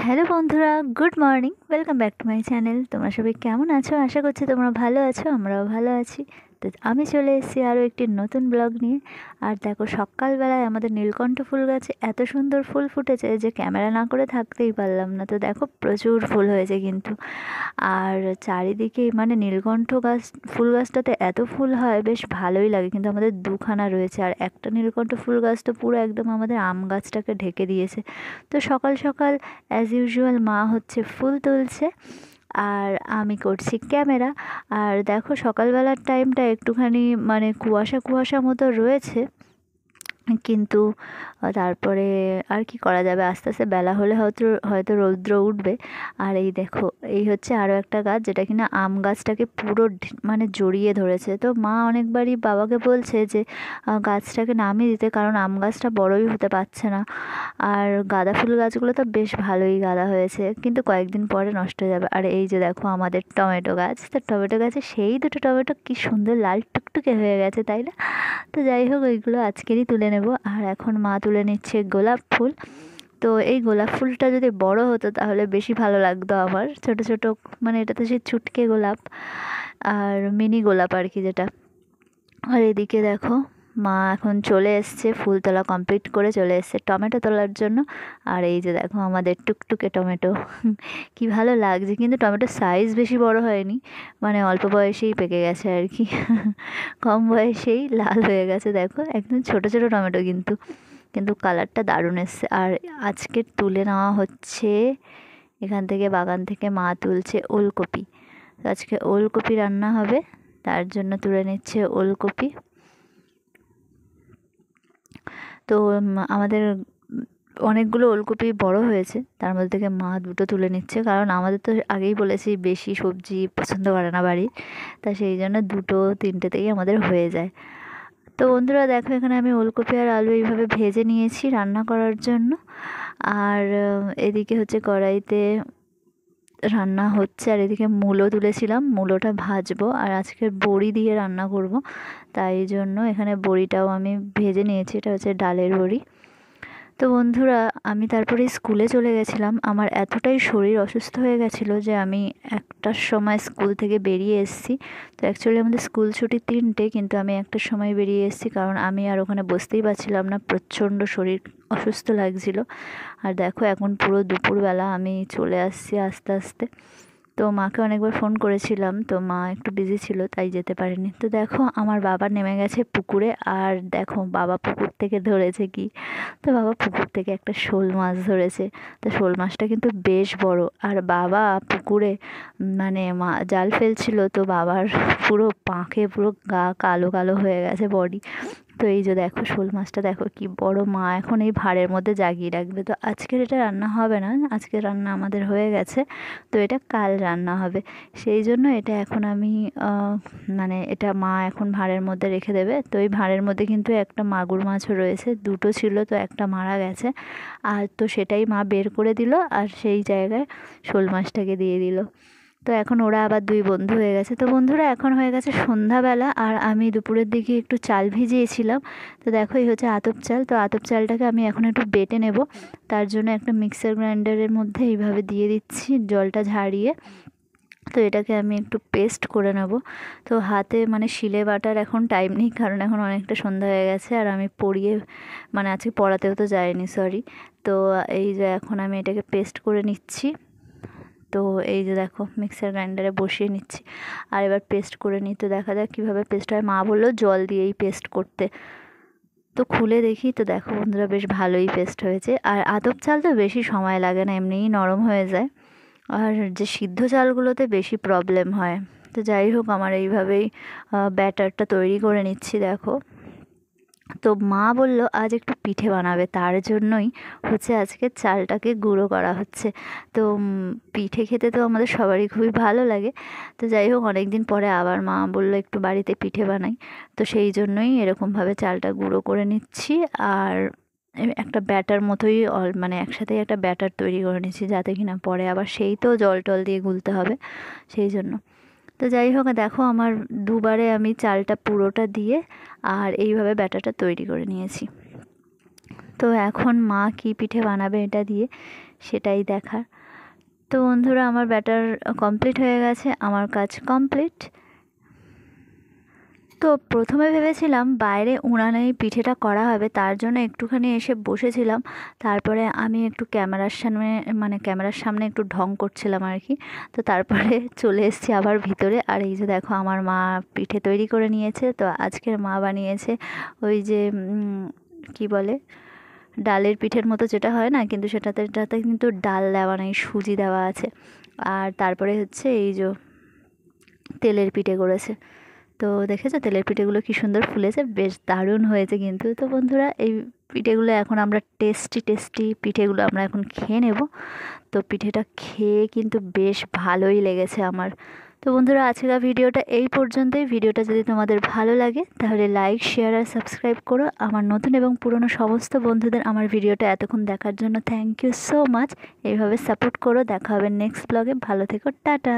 Hello বন্ধুরা, good morning. Welcome back to my channel. তোমরা সবাই কেমন আছো? আশা করছি তোমরা ভালো আছো, আমরাও ভালো আছি। তো আমি চলে এসেছি আরও একটি নতুন ব্লগ নিয়ে। আর দেখো, সকালবেলায় আমাদের নীলকণ্ঠ ফুল গাছে এত সুন্দর ফুল ফুটেছে যে ক্যামেরা না করে থাকতেই পারলাম না। তো দেখো, প্রচুর ফুল হয়েছে কিন্তু। আর চারিদিকে মানে নীলকণ্ঠ গাছ, ফুল গাছটাতে এত ফুল হয়, বেশ ভালোই লাগে। কিন্তু আমাদের দুখানা রয়েছে, আর একটা নীলকণ্ঠ ফুল গাছ তো পুরো একদম আমাদের আম গাছটাকে ঢেকে দিয়েছে। তো সকাল সকাল অ্যাজ ইউজুয়াল মা হচ্ছে ফুল তুলছে আর আমি করছি ক্যামেরা। আর দেখো, সকালবেলার টাইমটা একটুখানি মানে কুয়াশা কুয়াশা মতো রয়েছে, কিন্তু তারপরে আর কি করা যাবে, আস্তে আস্তে বেলা হলে হয়তো হয়তো রৌদ্র উঠবে। আর এই দেখো, এই হচ্ছে আরও একটা গাছ যেটা কিনা আম গাছটাকে পুরো মানে জড়িয়ে ধরেছে। তো মা অনেকবারই বাবাকে বলছে যে গাছটাকে নামিয়ে দিতে, কারণ আম গাছটা বড়ই হতে পারছে না। আর গাঁদা ফুল গাছগুলো তো বেশ ভালোই গাঁদা হয়েছে, কিন্তু কয়েকদিন পরে নষ্ট হয়ে যাবে। আর এই যে দেখো আমাদের টমেটো গাছ, তো টমেটো গাছে সেই দুটো টমেটো কি সুন্দর লাল টুকটুকে হয়ে গেছে, তাই না? তো যাই হোক, ওইগুলো আজকেরই তুলে নেব। আর এখন মা তুলে নিচ্ছে গোলাপ ফুল। তো এই গোলাপ ফুলটা যদি বড় হতো তাহলে বেশি ভালো লাগতো আমার। ছোট ছোট মানে এটা তো সেই ছুটকে গোলাপ আর মিনি গোলাপ আর কি, যেটা। আর এদিকে দেখো, মা এখন চলে এসছে, ফুল তোলা কমপ্লিট করে চলে এসছে টমেটো তোলার জন্য। আর এই যে দেখো আমাদের টুকটুকে টমেটো, কি ভালো লাগছে। কিন্তু টমেটোর সাইজ বেশি বড় হয়নি, মানে অল্প বয়সেই পেকে গেছে আর কি। কম বয়সেই লাল হয়ে গেছে, দেখো একদম ছোট ছোট টমেটো, কিন্তু কিন্তু কালারটা দারুণ এসছে। আর আজকে তুলে নেওয়া হচ্ছে এখান থেকে, বাগান থেকে মা তুলছে ওলকপি। আজকে ওলকপি রান্না হবে, তার জন্য তুলে নিচ্ছে ওলকপি। তো আমাদের অনেকগুলো ওলকপি বড় হয়েছে, তার মধ্যে থেকে মা দুটো তুলে নিচ্ছে, কারণ আমাদের তো আগেই বলেছি বেশি সবজি পছন্দ করে না বাড়ি, তা সেই জন্য দুটো তিনটেতেই আমাদের হয়ে যায়। তো বন্ধুরা দেখো, এখানে আমি ওলকপি আর আলু এইভাবে ভেজে নিয়েছি রান্না করার জন্য। আর এদিকে হচ্ছে কড়াইতে রান্না হচ্ছে, আর এদিকে মূলো তুলেছিলাম, মূলোটা ভাজবো। আর আজকের বড়ি দিয়ে রান্না করব, তাই জন্য এখানে বড়িটাও আমি ভেজে নিয়েছি। এটা হচ্ছে ডালের বড়ি। তো বন্ধুরা, আমি তারপরে স্কুলে চলে গেছিলাম। আমার এতটাই শরীর অসুস্থ হয়ে গেছিলো যে আমি 1টার সময় স্কুল থেকে বেরিয়ে এসেছি। তো অ্যাকচুয়ালি আমাদের স্কুল ছুটি 3টে, কিন্তু আমি 1টার সময় বেরিয়ে এসেছি, কারণ আমি আর ওখানে বসতেই পারছিলাম না, প্রচণ্ড শরীর অসুস্থ লাগছিল। আর দেখো, এখন পুরো দুপুরবেলা আমি চলে আসছি আস্তে আস্তে। তো মাকে অনেকবার ফোন করেছিলাম, তো মা একটু বিজি ছিল, তাই যেতে পারেনি। তো দেখো, আমার বাবা নেমে গেছে পুকুরে। আর দেখো, বাবা পুকুর থেকে ধরেছে কি, তো বাবা পুকুর থেকে একটা শোল মাছ ধরেছে। তো শোল মাছটা কিন্তু বেশ বড়। আর বাবা পুকুরে মানে জাল ফেলছিল, তো বাবার পুরো পাঁকে পুরো গা কালো কালো হয়ে গেছে, বডি। তো এই যে দেখো, শোল মাছটা দেখো কি বড়, মা এখন এই ভাঁড়ের মধ্যে জাগিয়ে রাখবে। তো আজকের এটা রান্না হবে না, আজকের রান্না আমাদের হয়ে গেছে, তো এটা কাল রান্না হবে। সেই জন্য এটা এখন আমি মানে এটা মা এখন ভাঁড়ের মধ্যে রেখে দেবে। তো এই ভাঁড়ের মধ্যে কিন্তু একটা মাগুর মাছও রয়েছে, দুটো ছিল, তো একটা মারা গেছে। আর তো সেটাই মা বের করে দিল, আর সেই জায়গায় শোল মাছটাকে দিয়ে দিল। তো এখন ওরা আবার দুই বন্ধু হয়ে গেছে। তো বন্ধুরা, এখন হয়ে গেছে সন্ধ্যাবেলা, আর আমি দুপুরের দিকে একটু চাল ভিজিয়েছিলাম। তো দেখো, এই হচ্ছে আতপ চাল। তো আতপ চালটাকে আমি এখন একটু বেটে নেব, তার জন্য একটা মিক্সার গ্রাইন্ডারের মধ্যে এইভাবে দিয়ে দিচ্ছি জলটা ঝারিয়ে। তো এটাকে আমি একটু পেস্ট করে নেব। তো হাতে মানে শিলে বাটার এখন টাইম নেই, কারণ এখন অনেকটা সন্ধ্যা হয়ে গেছে, আর আমি পড়িয়ে মানে আজকে পড়াতেও তো যাইনি, সরি। তো এই যে এখন আমি এটাকে পেস্ট করে নিচ্ছি। তো এই যে দেখো, মিক্সার গ্রাইন্ডারে বসিয়ে নিচ্ছি, আর এবার পেস্ট করে নিই। তো দেখা যাক কীভাবে পেস্ট হয়। মা বললো জল দিয়েই পেস্ট করতে। তো খুলে দেখি, তো দেখো বন্ধুরা, বেশ ভালোই পেস্ট হয়েছে। আর আতপ চাল তো বেশি সময় লাগে না, এমনিই নরম হয়ে যায়। আর যে সিদ্ধ চালগুলোতে বেশি প্রবলেম হয়। তো যাই হোক, আমার এইভাবেই ব্যাটারটা তৈরি করে নিচ্ছি, দেখো। তো মা বলল আজ একটু পিঠে বানাবে, তার জন্যই হচ্ছে আজকে চালটাকে গুঁড়ো করা হচ্ছে। তো পিঠে খেতে তো আমাদের সবারই খুবই ভালো লাগে। তো যাই হোক, অনেক দিন পরে আবার মা বলল একটু বাড়িতে পিঠে বানাই। তো সেই জন্যই এরকমভাবে চালটা গুঁড়ো করে নিচ্ছি। আর একটা ব্যাটার মতোই মানে একসাথেই একটা ব্যাটার তৈরি করে নিচ্ছি, যাতে কিনা পরে আবার সেই তো জল টল দিয়ে গুলতে হবে, সেই জন্য। তো যাই হোক, দেখো আমার দুবারে আমি চালটা পুরোটা দিয়ে আর এইভাবে ব্যাটারটা তৈরি করে নিয়েছি। তো এখন মা কী পিঠে বানাবে এটা দিয়ে সেটাই দেখার। তো বন্ধুরা আমার ব্যাটার কমপ্লিট হয়ে গেছে, আমার কাজ কমপ্লিট। তো প্রথমে ভেবেছিলাম বাইরে উনানেই পিঠেটা করা হবে, তার জন্য একটুখানি এসে বসেছিলাম। তারপরে আমি একটু ক্যামেরার সামনে একটু ঢং করছিলাম আর কি। তো তারপরে চলে এসেছি আবার ভিতরে। আর এই যে দেখো আমার মা পিঠে তৈরি করে নিয়েছে। তো আজকের মা বানিয়েছে ওই যে কি বলে, ডালের পিঠের মতো যেটা হয় না, কিন্তু সেটাতে কিন্তু ডাল দেওয়া নেই, সুজি দেওয়া আছে। আর তারপরে হচ্ছে এই যে তেলের পিঠে করেছে। তো দেখেছো তেলের পিঠেগুলো কী সুন্দর ফুলেছে, বেশ দারুণ হয়েছে কিন্তু। তো বন্ধুরা এই পিঠেগুলো এখন আমরা টেস্টি পিঠেগুলো আমরা এখন খেয়ে নেব। তো পিঠেটা খেয়ে কিন্তু বেশ ভালোই লেগেছে আমার। তো বন্ধুরা আজকের ভিডিওটা এই পর্যন্তই। ভিডিওটা যদি তোমাদের ভালো লাগে তাহলে লাইক, শেয়ার আর সাবস্ক্রাইব করো। আমার নতুন এবং পুরনো সমস্ত বন্ধুদের আমার ভিডিওটা এতক্ষণ দেখার জন্য থ্যাংক ইউ সো মাচ। এইভাবে সাপোর্ট করো। দেখা হবে নেক্সট ব্লগে। ভালো থেকো, টাটা।